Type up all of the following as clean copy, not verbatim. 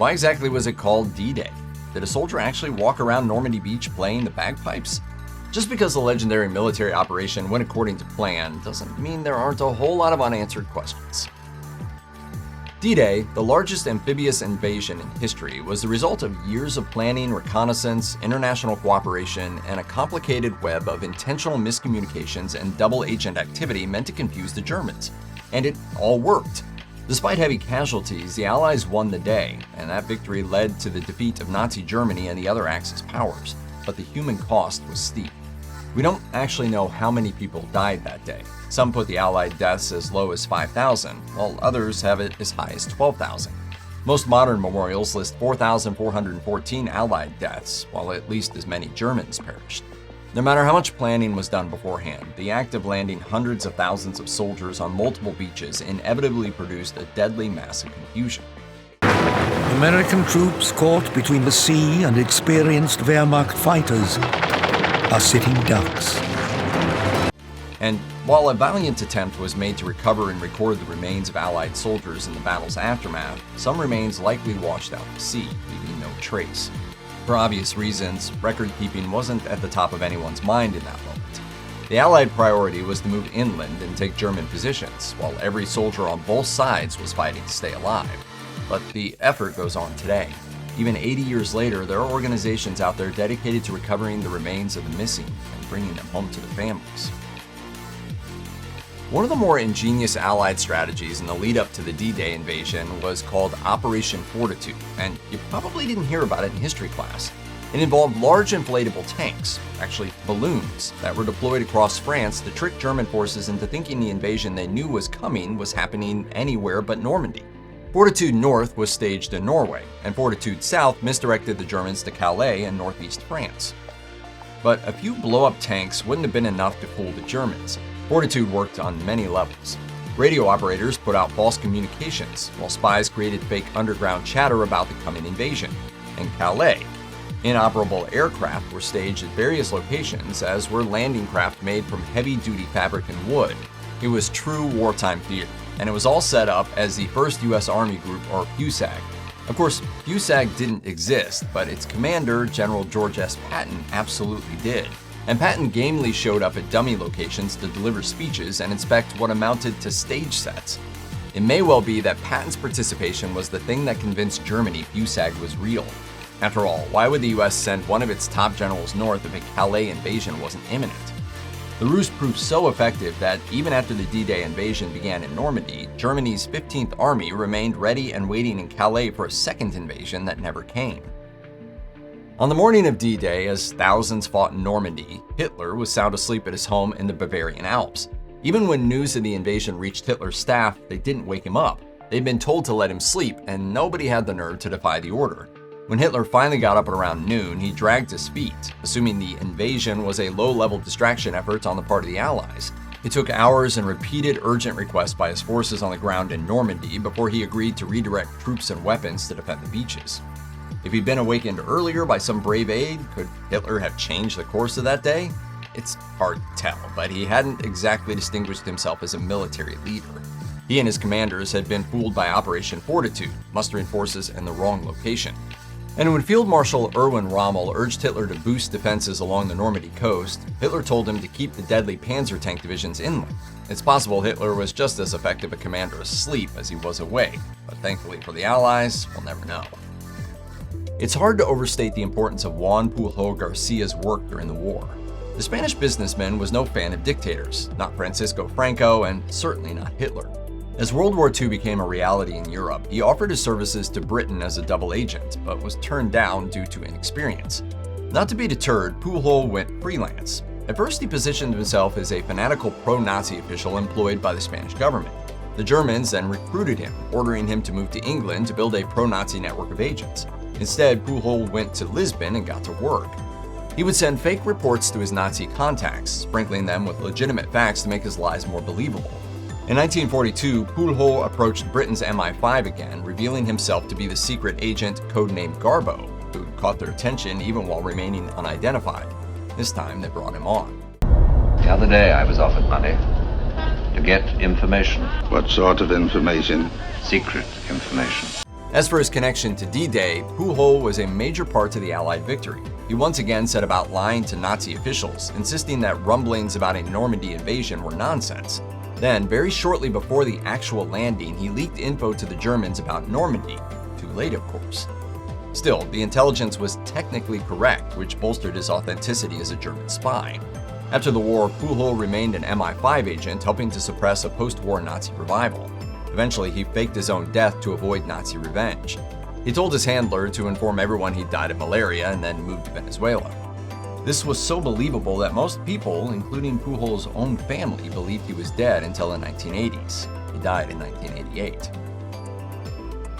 why exactly was it called D-Day? Did a soldier actually walk around Normandy Beach playing the bagpipes? Just because the legendary military operation went according to plan doesn't mean there aren't a whole lot of unanswered questions. D-Day, the largest amphibious invasion in history, was the result of years of planning, reconnaissance, international cooperation, and a complicated web of intentional miscommunications and double-agent activity meant to confuse the Germans. And it all worked. Despite heavy casualties, the Allies won the day, and that victory led to the defeat of Nazi Germany and the other Axis powers. But the human cost was steep. We don't actually know how many people died that day. Some put the Allied deaths as low as 5,000, while others have it as high as 12,000. Most modern memorials list 4,414 Allied deaths, while at least as many Germans perished. No matter how much planning was done beforehand, the act of landing hundreds of thousands of soldiers on multiple beaches inevitably produced a deadly mass of confusion. American troops caught between the sea and experienced Wehrmacht fighters are sitting ducks. And while a valiant attempt was made to recover and record the remains of Allied soldiers in the battle's aftermath, some remains likely washed out to sea, leaving no trace. For obvious reasons, record-keeping wasn't at the top of anyone's mind in that moment. The Allied priority was to move inland and take German positions, while every soldier on both sides was fighting to stay alive. But the effort goes on today. Even 80 years later, there are organizations out there dedicated to recovering the remains of the missing and bringing them home to their families. One of the more ingenious Allied strategies in the lead-up to the D-Day invasion was called Operation Fortitude, and you probably didn't hear about it in history class. It involved large inflatable tanks, actually balloons, that were deployed across France to trick German forces into thinking the invasion they knew was coming was happening anywhere but Normandy. Fortitude North was staged in Norway, and Fortitude South misdirected the Germans to Calais in northeast France. But a few blow-up tanks wouldn't have been enough to fool the Germans. Fortitude worked on many levels. Radio operators put out false communications, while spies created fake underground chatter about the coming invasion. In Calais, inoperable aircraft were staged at various locations, as were landing craft made from heavy-duty fabric and wood. It was true wartime theater, and it was all set up as the 1st U.S. Army Group, or FUSAG. Of course, FUSAG didn't exist, but its commander, General George S. Patton, absolutely did. And Patton gamely showed up at dummy locations to deliver speeches and inspect what amounted to stage sets. It may well be that Patton's participation was the thing that convinced Germany FUSAG was real. After all, why would the US send one of its top generals north if a Calais invasion wasn't imminent? The ruse proved so effective that even after the D-Day invasion began in Normandy, Germany's 15th Army remained ready and waiting in Calais for a second invasion that never came. On the morning of D-Day, as thousands fought in Normandy, Hitler was sound asleep at his home in the Bavarian Alps. Even when news of the invasion reached Hitler's staff, they didn't wake him up. They'd been told to let him sleep, and nobody had the nerve to defy the order. When Hitler finally got up at around noon, he dragged his feet, assuming the invasion was a low-level distraction effort on the part of the Allies. It took hours and repeated urgent requests by his forces on the ground in Normandy before he agreed to redirect troops and weapons to defend the beaches. If he'd been awakened earlier by some brave aide, could Hitler have changed the course of that day? It's hard to tell, but he hadn't exactly distinguished himself as a military leader. He and his commanders had been fooled by Operation Fortitude, mustering forces in the wrong location. And when Field Marshal Erwin Rommel urged Hitler to boost defenses along the Normandy coast, Hitler told him to keep the deadly Panzer tank divisions inland. It's possible Hitler was just as effective a commander asleep as he was awake, but thankfully for the Allies, we'll never know. It's hard to overstate the importance of Juan Pujol Garcia's work during the war. The Spanish businessman was no fan of dictators, not Francisco Franco, and certainly not Hitler. As World War II became a reality in Europe, he offered his services to Britain as a double agent, but was turned down due to inexperience. Not to be deterred, Pujol went freelance. At first, he positioned himself as a fanatical pro-Nazi official employed by the Spanish government. The Germans then recruited him, ordering him to move to England to build a pro-Nazi network of agents. Instead, Pujol went to Lisbon and got to work. He would send fake reports to his Nazi contacts, sprinkling them with legitimate facts to make his lies more believable. In 1942, Pujol approached Britain's MI5 again, revealing himself to be the secret agent codenamed Garbo, who caught their attention even while remaining unidentified. This time, they brought him on. The other day I was offered money to get information. What sort of information? Secret information. As for his connection to D-Day, Puho was a major part to the Allied victory. He once again set about lying to Nazi officials, insisting that rumblings about a Normandy invasion were nonsense. Then, very shortly before the actual landing, he leaked info to the Germans about Normandy. Too late, of course. Still, the intelligence was technically correct, which bolstered his authenticity as a German spy. After the war, Puho remained an MI5 agent, helping to suppress a post-war Nazi revival. Eventually, he faked his own death to avoid Nazi revenge. He told his handler to inform everyone he died of malaria and then moved to Venezuela. This was so believable that most people, including Pujo's own family, believed he was dead until the 1980s. He died in 1988.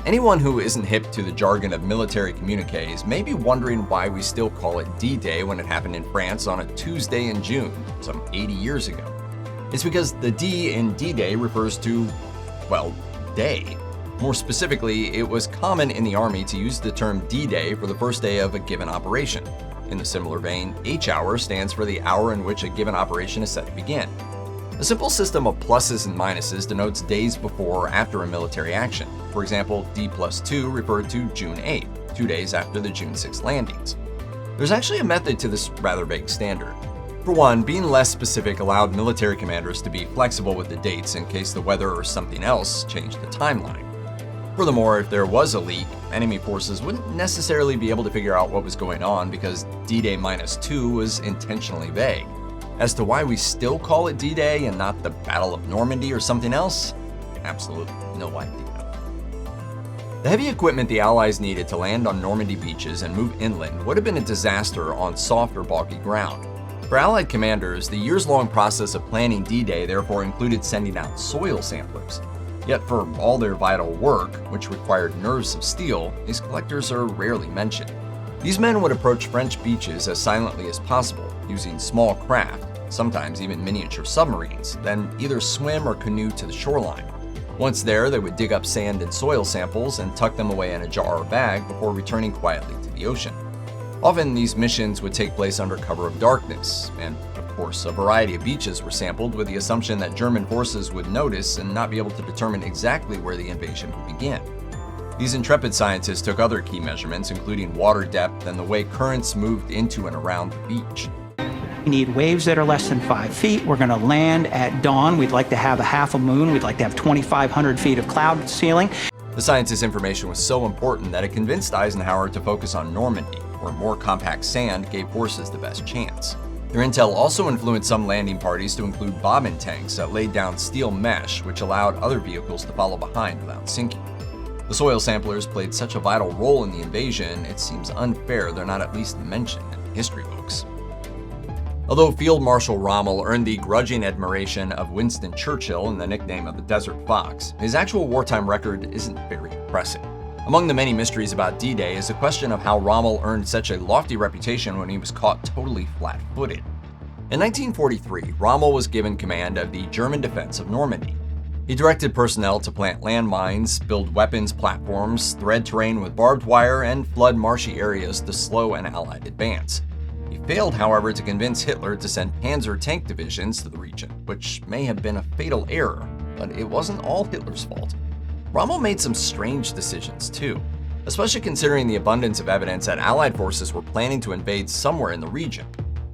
Anyone who isn't hip to the jargon of military communiques may be wondering why we still call it D-Day when it happened in France on a Tuesday in June, some 80 years ago. It's because the D in D-Day refers to, well, day. More specifically, it was common in the Army to use the term D-Day for the first day of a given operation. In the similar vein, H-hour stands for the hour in which a given operation is set to begin. A simple system of pluses and minuses denotes days before or after a military action. For example, D+2 referred to June 8th, 2 days after the June 6th landings. There's actually a method to this rather vague standard. For one, being less specific allowed military commanders to be flexible with the dates in case the weather or something else changed the timeline. Furthermore, if there was a leak, enemy forces wouldn't necessarily be able to figure out what was going on because D-Day -2 was intentionally vague. As to why we still call it D-Day and not the Battle of Normandy or something else, absolutely no idea. The heavy equipment the Allies needed to land on Normandy beaches and move inland would have been a disaster on soft or boggy ground. For Allied commanders, the years-long process of planning D-Day therefore included sending out soil samplers. Yet for all their vital work, which required nerves of steel, these collectors are rarely mentioned. These men would approach French beaches as silently as possible, using small craft, sometimes even miniature submarines, then either swim or canoe to the shoreline. Once there, they would dig up sand and soil samples and tuck them away in a jar or bag before returning quietly to the ocean. Often, these missions would take place under cover of darkness, and of course, a variety of beaches were sampled with the assumption that German forces would notice and not be able to determine exactly where the invasion would begin. These intrepid scientists took other key measurements, including water depth and the way currents moved into and around the beach. We need waves that are less than 5 feet. We're going to land at dawn. We'd like to have a half a moon. We'd like to have 2,500 feet of cloud ceiling. The scientists' information was so important that it convinced Eisenhower to focus on Normandy, where more compact sand gave forces the best chance. Their intel also influenced some landing parties to include bombing tanks that laid down steel mesh, which allowed other vehicles to follow behind without sinking. The soil samplers played such a vital role in the invasion, it seems unfair they're not at least mentioned in history books. Although Field Marshal Rommel earned the grudging admiration of Winston Churchill and the nickname of the Desert Fox, his actual wartime record isn't very impressive. Among the many mysteries about D-Day is the question of how Rommel earned such a lofty reputation when he was caught totally flat-footed. In 1943, Rommel was given command of the German defense of Normandy. He directed personnel to plant landmines, build weapons platforms, thread terrain with barbed wire, and flood marshy areas to slow an Allied advance. He failed, however, to convince Hitler to send Panzer tank divisions to the region, which may have been a fatal error, but it wasn't all Hitler's fault. Rommel made some strange decisions too, especially considering the abundance of evidence that Allied forces were planning to invade somewhere in the region.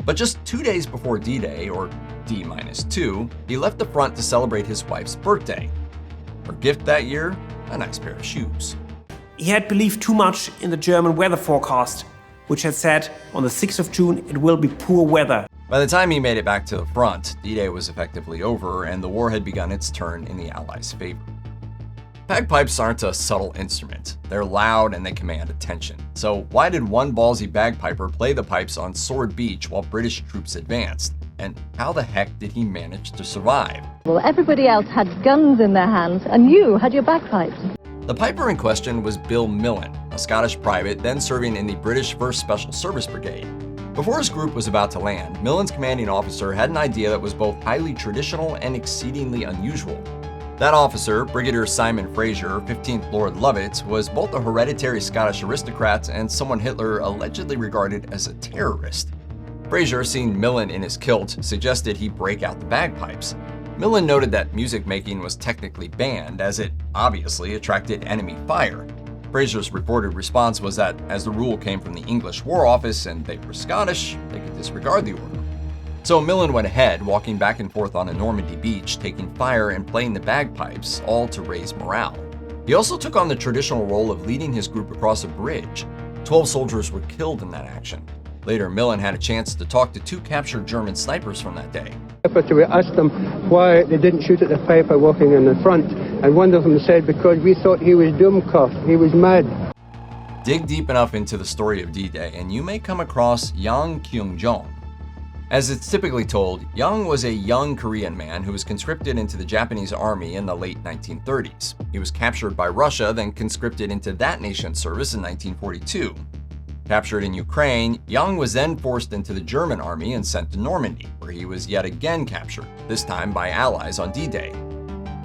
But just 2 days before D-Day, or D-2, he left the front to celebrate his wife's birthday. Her gift that year? A nice pair of shoes. He had believed too much in the German weather forecast, which had said on the 6th of June it will be poor weather. By the time he made it back to the front, D-Day was effectively over and the war had begun its turn in the Allies' favor. Bagpipes aren't a subtle instrument. They're loud and they command attention. So why did one ballsy bagpiper play the pipes on Sword Beach while British troops advanced? And how the heck did he manage to survive? Well, everybody else had guns in their hands, and you had your bagpipes. The piper in question was Bill Millen, a Scottish private then serving in the British 1st Special Service Brigade. Before his group was about to land, Millen's commanding officer had an idea that was both highly traditional and exceedingly unusual. That officer, Brigadier Simon Fraser, 15th Lord Lovett, was both a hereditary Scottish aristocrat and someone Hitler allegedly regarded as a terrorist. Fraser, seeing Millen in his kilt, suggested he break out the bagpipes. Millen noted that music making was technically banned, as it obviously attracted enemy fire. Fraser's reported response was that as the rule came from the English War Office and they were Scottish, they could disregard the order. So Millen went ahead, walking back and forth on a Normandy beach, taking fire and playing the bagpipes, all to raise morale. He also took on the traditional role of leading his group across a bridge. 12 soldiers were killed in that action. Later, Millen had a chance to talk to 2 captured German snipers from that day. We asked them why they didn't shoot at the piper walking in the front, and one of them said, because we thought he was doom-cuffed, he was mad. Dig deep enough into the story of D-Day, and you may come across Yang Kyoungjong. As it's typically told, Yang was a young Korean man who was conscripted into the Japanese army in the late 1930s. He was captured by Russia, then conscripted into that nation's service in 1942. Captured in Ukraine, Yang was then forced into the German army and sent to Normandy, where he was yet again captured, this time by Allies on D-Day.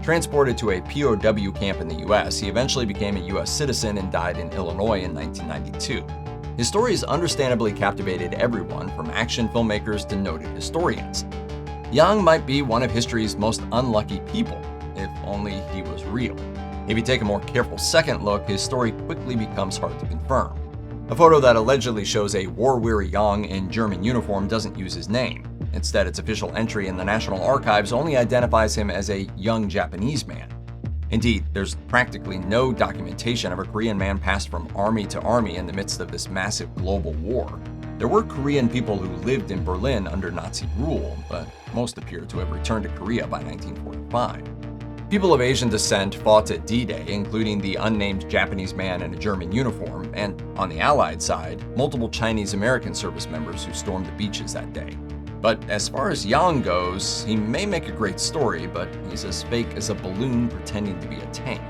Transported to a POW camp in the US, he eventually became a US citizen and died in Illinois in 1992. His story has understandably captivated everyone, from action filmmakers to noted historians. Yang might be one of history's most unlucky people, if only he was real. If you take a more careful second look, his story quickly becomes hard to confirm. A photo that allegedly shows a war-weary Yang in German uniform doesn't use his name. Instead, its official entry in the National Archives only identifies him as a young Japanese man. Indeed, there's practically no documentation of a Korean man passed from army to army in the midst of this massive global war. There were Korean people who lived in Berlin under Nazi rule, but most appear to have returned to Korea by 1945. People of Asian descent fought at D-Day, including the unnamed Japanese man in a German uniform, and on the Allied side, multiple Chinese-American service members who stormed the beaches that day. But as far as Yang goes, he may make a great story, but he's as fake as a balloon pretending to be a tank.